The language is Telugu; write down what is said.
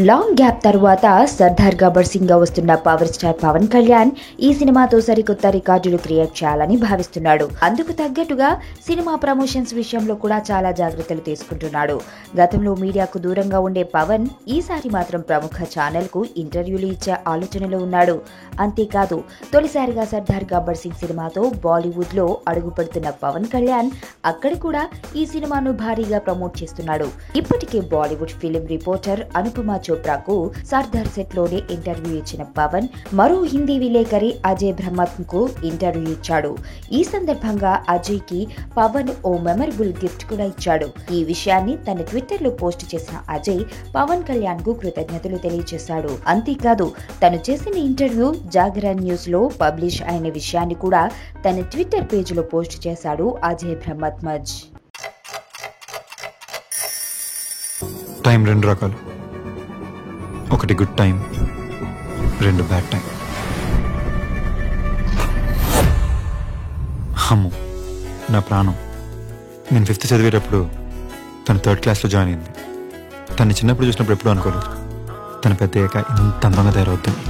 లాంగ్ గ్యాప్ తరువాత సర్దార్ గబ్బర్ సింగ్ గా వస్తున్న పవర్ స్టార్ పవన్ కళ్యాణ్ ఈ సినిమాతో సరికొత్త రికార్డులు క్రియేట్ చేయాలని భావిస్తున్నాడు. అందుకు తగ్గట్టుగా సినిమా ప్రమోషన్స్ విషయంలో కూడా చాలా జాగ్రత్తలు తీసుకుంటున్నాడు. గతంలో మీడియాకు దూరంగా ఉండే పవన్ ఈసారి మాత్రం ప్రముఖ ఛానల్ కు ఇంటర్వ్యూలు ఇచ్చే ఆలోచనలో ఉన్నాడు. అంతేకాదు తొలిసారిగా సర్దార్ గబ్బర్ సింగ్ సినిమాతో బాలీవుడ్ లో అడుగుపెడుతున్న పవన్ కళ్యాణ్ అక్కడ కూడా ఈ సినిమాను భారీగా ప్రమోట్ చేస్తున్నాడు. ఇప్పటికే బాలీవుడ్ ఫిలిం రిపోర్టర్ అనుపమ చోప్రాకు సర్దార్ సెట్ లోనే ఇంటర్వ్యూ ఇచ్చిన పవన్ మరో హిందీ విలేకరి అజయ్ బ్రహ్మత్ కు ఇంటర్వ్యూ ఇచ్చాడు. ఈ సందర్భంగా అజయ్ కి పవన్ ఓ మెమరబుల్ గిఫ్ట్ కూడా ఇచ్చాడు. ఈ విషయాన్ని తన ట్విట్టర్ లో పోస్ట్ చేసిన అజయ్ పవన్ కళ్యాణ్ కు కృతజ్ఞతలు తెలియజేశాడు. అంతేకాదు తను చేసిన ఇంటర్వ్యూ జాగరణ్ న్యూస్ లో పబ్లిష్ అయిన విషయాన్ని కూడా తన ట్విట్టర్ పేజ్ లో పోస్ట్ చేశాడు అజయ్ బ్రహ్మత్ మజ్. టైం రెండు రకాలు, ఒకటి గుడ్ టైం, రెండు బ్యాడ్ టైం. అమ్ము నా ప్రాణం. నేను 5th చదివేటప్పుడు తను 3rd క్లాస్లో జాయిన్ అయింది. తను చిన్నప్పుడు చూసినప్పుడు ఎప్పుడూ అనుకోలేదు తను పెద్ద ఇంత అందంగా తయారవుతుంది.